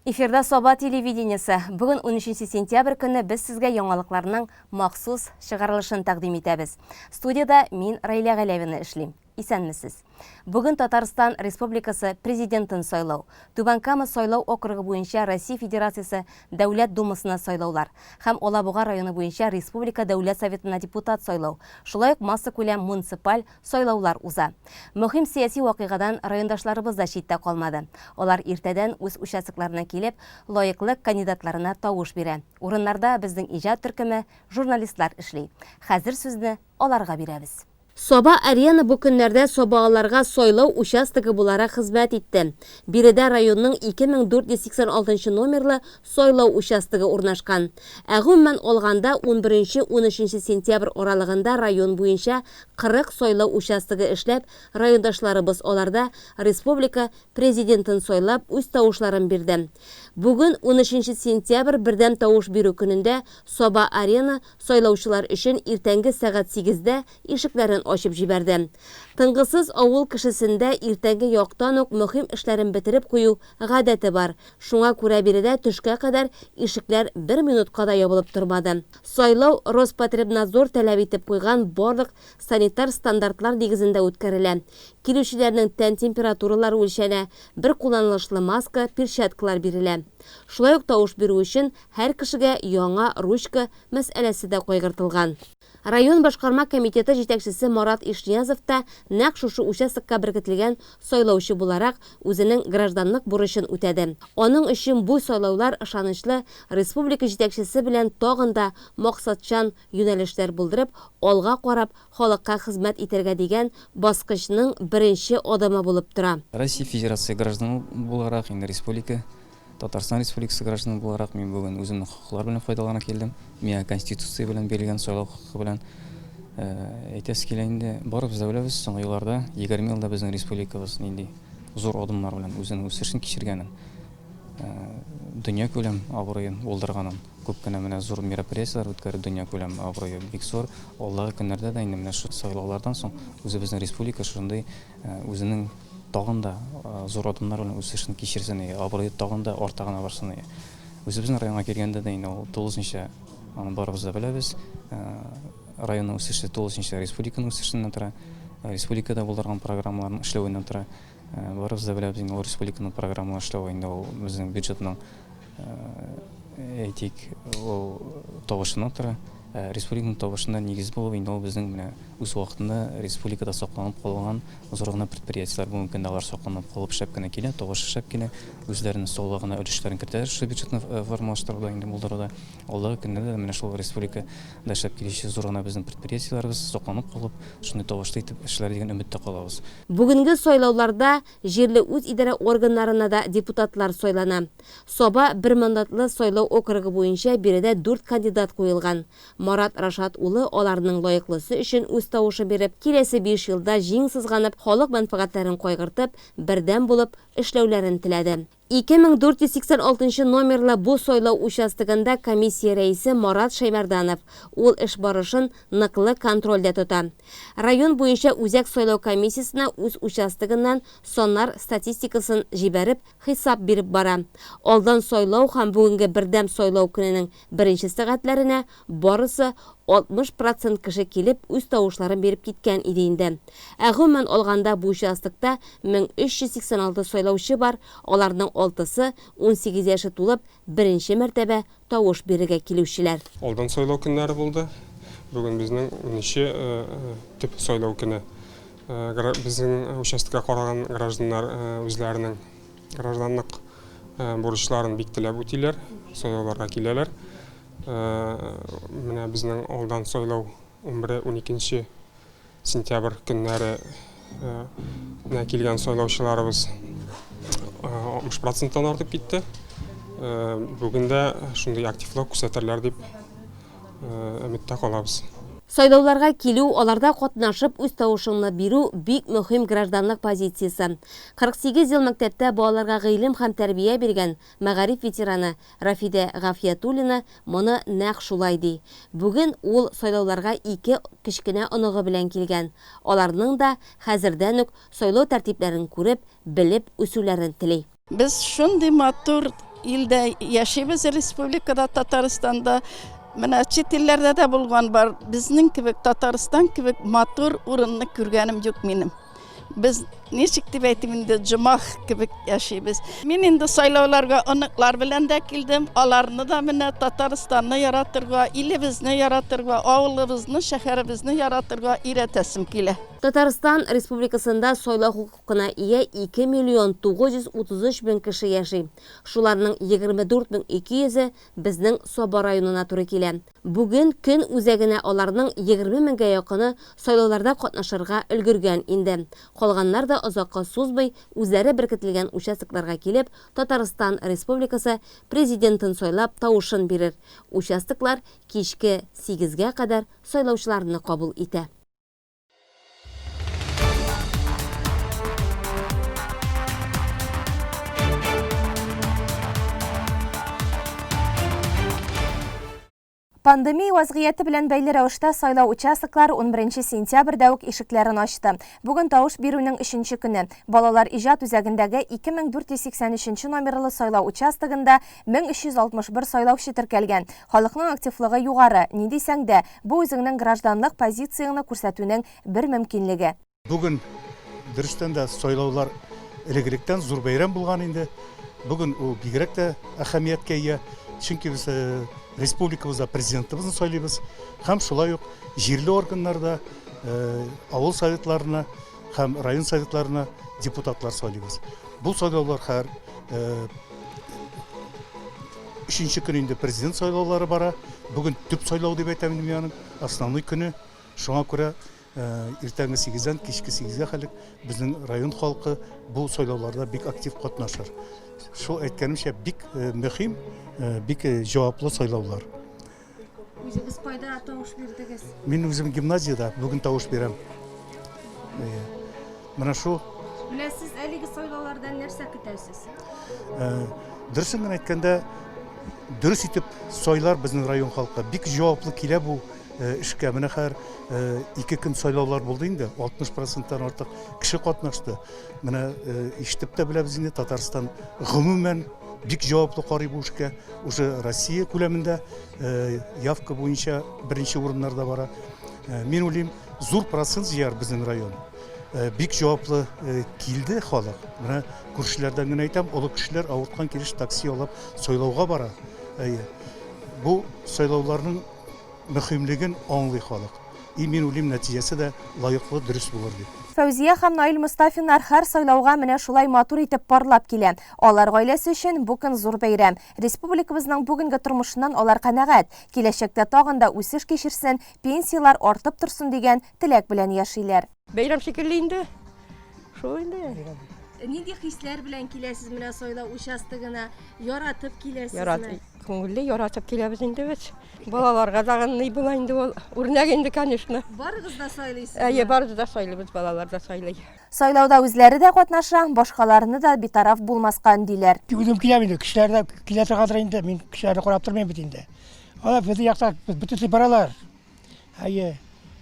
Эфирда Соба телевидениесі. Бүгін 13 сентябрь күні біз сізге яңалыкларның махсус шығарылышын тақдим етәбіз. Студияда мен Райля Галявина эшлим. Исәнмесез. Бүгін Татарстан Республикасы президентін сайлау. Түбән-Кама сайлау округы буенча Россия Федерациясы Дәүләт Думасына сайлаулар. Һәм Алабуга районы буенча Республика Дәүләт Советына депутат сайлау. Шулай ук масса күләм муниципаль сайлаулар уза. Мөһим сияси вакыйгадан райондашларыбыз да читтә калмады. Алар иртәдән үз участокларына килеп, лаеклы кандидатларына тавыш бирә. Урыннарда безнең иҗат төркеме, журналистлар эшли. Хәзер сүзне аларга бирәбез. Соба арена бу көннәрдә собаларга сайлау участогы буларак хезмәт итте. Биредә районның 2486 номерлы сайлау участогы урнашкан. Гомумән алганда 11-13 сентябрь аралыгында район буенча 40 сайлау участогы эшләп, райондашларыбыз аларда республика президентын сайлап үз тавышларын бирде. Бүген 13 сентябрь бердәм тавыш бирү көнендә Соба арена сайлаучылар өчен иртәнге сәгать 8-дә ишекләрен ачып җибәрде. Тынгысыз авыл кешесендә иртәнге яктан ук мөһим эшләрен бетереп кую гадәте бар. Шуңа күрә биредә төшкә кадәр ишекләр 1 минутка да ябылып тормады. Сайлау Роспотребнадзор таләп итеп куйган барлык санитар стандартлар нигезендә үткәрелә. Килүчеләрнең тән температуралары үлчәнә, бер кулланышлы маска, перчаткалар бирелә. Шулай ук тавыш бирү өчен һәр кешегә яңа ручка мәсьәләсе дә кайгыртылган. Район башкарма комитеты җитәкчесе Марат Ишниязов та нәкъ шушы участокка беркетелгән сайлаучы буларак үзенең гражданлык бурычын үтәде. Аның өчен бу сайлаулар ышанычлы республика җитәкчесе белән тагын да максатчан юнәлешләр булдырып, алга карап халыкка хезмәт итәргә дигән баскычның беренче адымы булып тора. Россия Федерация гражданы буларак, инде республика Татарстан Республикасы гражданы буларак мен бүген үземнең хукуклар белән файдалана килдем. Миңа конституция белән бирелгән сайлау хукугы белән әйтәс килә инде. Барыбыз да беләбез, соңгы елларда 20 елда безнең республикабыз нинди зур адымнар белән үзенең үсешен кичергәнен, дөнья күләм абруен булдырганын, күп кенә менә зур мероприятиялар үткәреп дөнья күләм абруе бик зур. Алдағы көннәрдә дә инде менә шу сайлаулардан соң үзебезнең республика шундый үзенең тагын да зур адымнар белән үсешен кичерсен, абруе тагын да артагына барсын. Үзебезнең районга килгәндә дә инде ул тулысынча аны барыбыз да беләбез. Районның үсеше тулысынча республиканың үсешеннән тора. Республикада булдырган программаларның эшләвеннән тора. Барыбыз да беләбез, инде ул республиканың программалары эшләве инде ул безнең бюджетның әйтик ул тавышыннан тора. Республиканың тавышында нигез булып, инде ул безнең менә үз вакытында республикада сакланып калган зур гына предприятиеләр бүген көндә алар сакланып калып эшләп кенә килә, тавыш эшләп килә, үзләренең саулыгына өлешләрен кертәләр, шул бюджетны формалаштыруда инде булдыруда. Алдагы көндә дә менә шул республикада эшләп килүче зур гына безнең предприятиеләребез сакланып калып, шундый тавышта итеп эшләр дигән өметтә калабыз. Бүгенге сайлауларда җирле үз идарә органнарына да депутатлар сайлана. Соба бер мандатлы сайлау округы буенча биредә 4 кандидат куелган. Марат Рашат улы аларның лаеклысы өчен үз тавышы биреп, киләсе 5 елда җиң сызганып, халык мәнфәгатьләрен кайгыртып, бердәм булып эшләүләрен теләде. 2486 номерлы бу сайлау участогында комиссия рәисе Марат Шаймарданов ул эш барышын ныклы контрольдә тота. Район буенча үзәк сайлау комиссиясына үз участогыннан соннар статистикасын җибәреп, хисап биреп бара. Алдан сайлау һәм бүгенге бердәм сайлау көненең беренче сәгатьләренә барысы 60% кеше килеп үз тавышларын биреп киткән иде инде. Гомумән алганда бу участокта 1386 сайлаучы бар, аларның 6-сы 18 яшы тулып, беренче мәртәбә тавыш бирергә килүчеләр. Алдан сайлау көннәре булды. Бүген безнең 13 төп сайлау көне. Безнең участокка караган гражданнар үзләренең гражданлык бурычларын бик теләп үтиләр, сайлауларга киләләр. Менә безнең алдан сайлау 11-12 сентябрь көннәре килгән сайлаучыларыбыз 60%-тан артып китте. Бүген дә шундый активлык күрсәтерләр дип өметтә калабыз. Сайлауларга килү, аларда катнашып үз тавышыңны бирү бик мөһим гражданлык позициясе. 48 ел мәктәптә балаларга гыйлем һәм тәрбия биргән мәгариф ветераны Рафида Гафиятуллина моны нәкъ шулай ди. Бүген ул сайлауларга 2 кечкенә оныгы белән килгән. Аларның да хәзердән үк сайлау тәртипләрен күреп, белеп үсүләрен тели. Без шундый матур илдә яшибез, республикада, Татарстанда. Менә чит илләрдә дә булган бар. Безнең кебек, Татарстан кебек матур урынны күргәнем юк минем. Biz ничек дип әйтим инде, җомах кебек яшибез. Мин инде сайлауларга оныклар белән дә килдем. Аларны да менә Татарстанны яратырга, илебезне яратырга, авылыбызны, шәһәребезне яратырга өйрәтәсем килә. Татарстан Республикасында сайлау хукукына ия 2 миллион 933 bin кеше яши. Шуларның 24,200-е безнең Саба районына туры килә. Бүген көн үзәгенә аларның 20 меңгә якыны сайлауларда катнашырга өлгергән инде. Калганнар да озакка сузбый үзләре беркетелгән участокларга килеп, Татарстан Республикасы президентын сайлап тавышын бирер. Участоклар кичке 8-гә кадәр сайлаучыларны кабул итә. Пандемия вазгыяты белән бәйле рәвештә сайлау участоклары 11 сентябрьдә үк ишекләрен ачты. Бүген тавыш бирүнең 3нче көне. Балалар иҗат үзәгендәге 2483 номерлы сайлау участогында 1361 сайлаучы теркәлгән. Халыкның активлыгы югары. Ни дисәң дә, бу үзеңнең гражданлык позицияңны күрсәтүнең бер мөмкинлеге. Бүген дөрестән дә сайлаулар элегректән зур бәйрәм булган инде. Бүген ул бигрәк тә әһәмияткә ия. Чөнки без республикабызда президентыбызны сайлыйбыз. Һәм шулай ук җирле органнарда, авыл советларына һәм район советларына депутатлар сайлыйбыз. Бу сайлаулар һәр 3нче көн инде президент сайлаулары бара. Бүген төп сайлау дип әйтәм мин аның основной көне. Шуңа күрә иртәнге 8-дән кичке 8-гә хәлек безнең район халкы бу сайлауларда бик актив катнашыр. Шул әйткәнемчә бик мөһим, бик җаваплы сайлаулар. Үзегез кайда тавыш бирдегез? Мин үзем гимназиядә бүген тавыш бирәм. Менә шул. Беләсез, әлеге сайлаулардан нәрсә көтәсез? Дөресен әйткәндә, дөрес итеп сайлар безнең район халкы бик җаваплы килә бу эшкә. Менә һәр 2 көн сайлаулар булды инде, 60%-тан артык кеше катнашты. Менә ишетеп тә беләбез инде, Татарстан гомумән бик җаваплы карый бу эшкә. Уже Россия күләмендә явка буенча беренче урыннарда бара. Мин уйлыйм, зур процент җыяр безнең район. Бик җаваплы килде халык. Менә күршеләрдән генә әйтәм, олы кешеләр авырткан килеш такси алып сайлауга бара. Бу сайлауларның мөһимлеген аңлый халык. Мин уйлыйм, нәтиҗәсе дә лаеклы, дөрес булыр дип. Фәүзия һәм Наил Мустафиннар һәр сайлауга менә шулай матур итеп парлап килә. Алар гаиләсе өчен бу көн зур бәйрәм. Республикабызның бүгенге тормышыннан алар канәгать. Киләчәктә тагын да үсеш кичерсен, пенсиялар артып торсын дигән теләк белән яшиләр. Бәйрәм шикелле инде. Шул инде. Нинди хисләр белән киләсез менә сайлау участогына? Яратып киләсезме? Яратып, күңелле яратып киләбез инде без. Балаларга да ни була инде ул. Үрнәк инде, конечно. Барыгыз да сайлыйсыз. Барыбыз да сайлыйбыз, балалар да сайлый. Сайлауда үзләре дә катнаша, башкаларны да битараф булмаска өндиләр. Үзем киләм инде, кешеләр дә килә торгандыр инде, мин кешеләрне карап тормыйм бит инде. Алар бу якта бөтенләй баралар.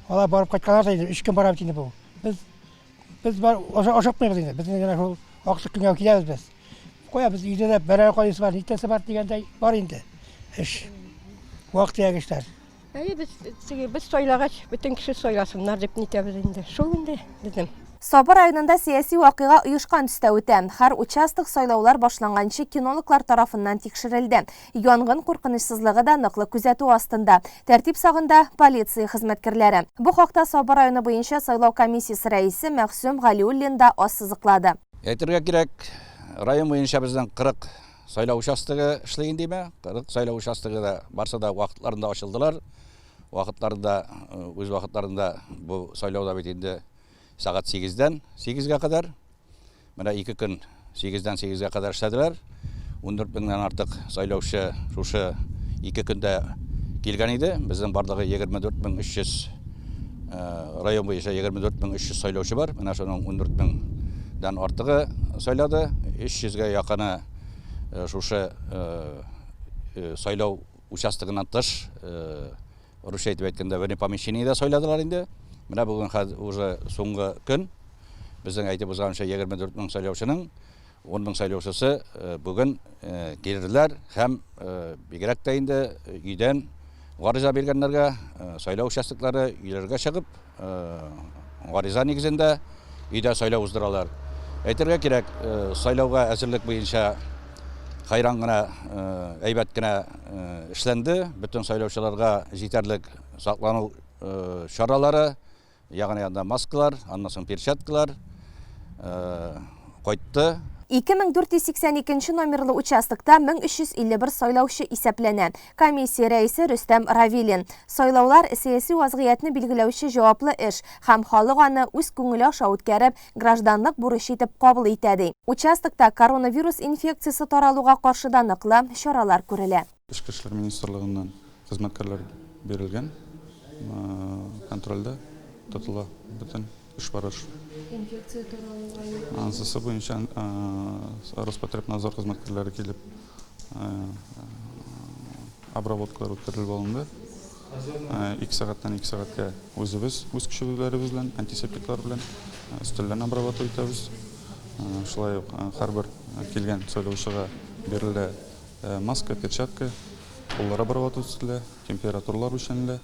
Алар барып кайтканнар да инде, 3 көн барам инде бу. Biz var aşapmayız yine. Biz yine şu akşam günü gideriz biz. Koyarız İde de beraber koyarız var. İhtiyacı var diyende var indi. İş. Vaktiye geçler. Biz soylagaç bütün kişi soylasınlar dep nitemiz indi. Şol indi bizim. Саба районында сәяси вакыйга оешкан төстә үтә. Һәр участок сайлаулар башланганчы кинологлар тарафыннан тикшерелде. Янгын куркынычсызлыгы да ныклы күзәтү астында. Тәртип сагында полиция хезмәткәрләре. Бу хакта Саба районы буенча сайлау комиссиясе рәисе Мәхсүм Галиуллин да ассызыклады. Әйтергә кирәк, район буенча безнең 40 сайлау участогы эшләгән диме? 40 сайлау участогы да барса да вакытларында ачылдылар. Вакытларында үз вакытларында бу сайлауда бит инде сағат 8-дән 8-гә кадәр. Менә 2 көн 8-дән 8-гә кадәр эшләделәр. 14 меңнән артык сайлаучы шушы 2 көндә килгән иде. Безнең барлыгы 24300 район буенча 24300 сайлаучы бар. Менә шуның 14 меңдән артыгы сайлады. 300-гә якыны шушы сайлау участогыннан тыш, русча әйтеп әйткәндә, бер помещениедә сайладылар инде. Менә бүген уже соңгы көн безнең әйтеп узганча 24 мең сайлаучының Оның сайлаушысы бүгін келділер һәм бигерәк тә инде үйдән гариза бергәннәргә сайлау участоклары үйләргә чыгып, гариза нигезендә өйдә сайлау уздыралар. Әйтергә кирәк, сайлауга әзерлек буенча хайран гына, әйбәт кенә эшләнде. Бөтен сайлаучыларга җитәрлек саклану чаралары, ягъни маскалар, аннан соң перчаткалар кайтты. 2482 номерлы участокта 1351 сайлаушы исәпләнә. Комиссия рәисе Рөстәм Равилин. Сайлаулар сәяси вазгыятны билгеләүче җаваплы эш һәм халык аны үз күңеле аша үткәреп, гражданлык бурычы итеп кабул итә. Участокта коронавирус инфекциясы таралуга каршы да ныклы чаралар күрелә. Ішкі эшләр министрлыгыннан хезмәткәрләр бирелгән, контрольдә тотыла бөтен эш барыш. Инфекция таралуга Ансысы буенча Роспотребнадзор хезмәткәрләре килеп обработкалар үткәрелеп алынды. 2 сәгатьтән 2 сәгатькә үзебез, үз көчебезләребез белән, антисептиклар белән өстәлләрне обработка итәбез. Шулай ук һәрбер килгән сайлаучыга бирелә маска, перчатка, куллар обработка ителә, температуралар үлчәнелә.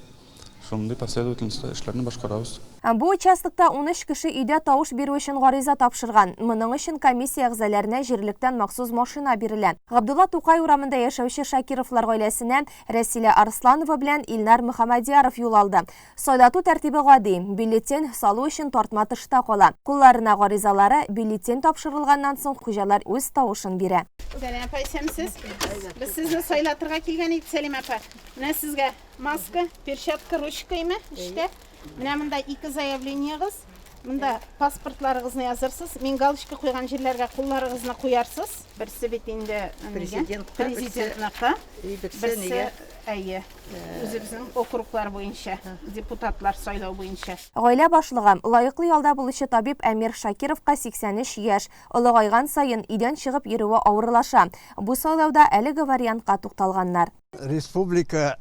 Шундый последовательностьта эшләрне башкарабыз. Бу участокта 13 кеше өйдә тавыш бирү өчен гариза тапшырган. Моның өчен комиссия әгъзаләренә җирлектән махсус машина бирелә. Габдулла Тукай урамында яшәүче Шакировлар гаиләсеннән Рәсилә Арсланова белән Илнар Мөхәммәдияров юл алды. Сайлату тәртибе гади. Бюллетень салу өчен тартма тышта кала. Кулларына гаризалары бюллетень тапшырылганнан соң хуҗалар үз тавышын бирә. Сәлим апа, исәнмесез? Без сезне сайлатырга килгән идек, Сәлим апа. Менә сезгә маска, перчатка, ручка име? Иште. Менә монда 2 заявлениегыз, монда паспортларыгызны язырсыз. Мин галочка куйган җирләргә кулларыгызны куярсыз. Берсе бит инде президентныкы, берсе әйе, үзебезнең округлар буенча, депутатлар сайлау буенча. Гаилә башлыгы лаеклы ялда булучы табиб Әмир Шакировка 83 яшь, олыгайган сайын идән чыгып йөрүе авырлаша. Бу сайлауда әлеге вариантка тукталганнар. Республика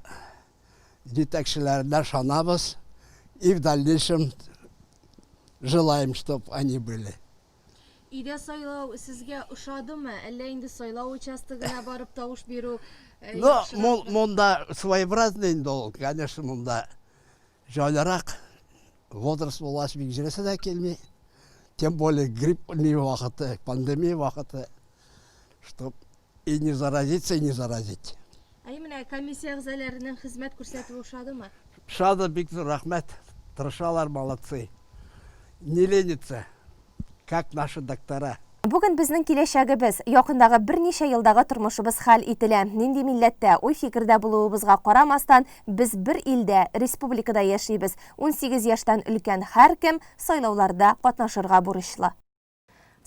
жетекчиләренә шанабыз и в дальнейшем желаем, чтобы они были. Өйдә сайлау сезгә ошадымы? Әллә инде сайлау участогына барып тавыш бирү? Но монда своеобразный инде, конечно, монда җайлырак. Возраст булгач бик җирәсе дә килми. Тем более гриппный вакыты, пандемия вакыты, чтобы и не заразиться, и не заразить. Менә комиссия әгъзаләренең хезмәт күрсәтүе ошадымы? Шады бик рәхмәт. Тырышалар, молодцы. Не ленятся, как наши доктора. Бүген безнең киләчәгебез, якындагы берничә елдагы тормышыбыз хәл ителә. Нинди милләттә, уй фикердә булуыбызга карамастан, без бер илдә, республикада яшибез. 18 яшьтән өлкән һәркем сайлауларда катнашырга бурычлы.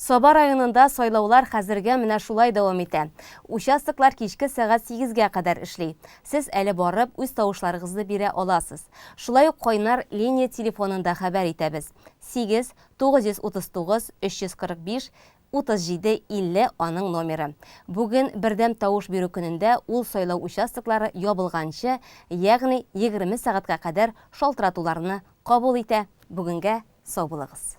Саба районында сайлаулар хәзергә менә шулай дәвам итә. Участоклар кичке сәгать 8-гә кадәр эшли. Сез әле барып үз тавышларыгызны бирә аласыз. Шулай ук кайнар линия телефонында хәбәр итәбез. 8 939 345 37 50 аның номеры. Бүген бердәм тавыш бирү көнендә ул сайлау участоклары ябылганчы, ягъни 20 сәгатькә кадәр шалтыратуларны кабул итә. Бүгенгә сау булыгыз.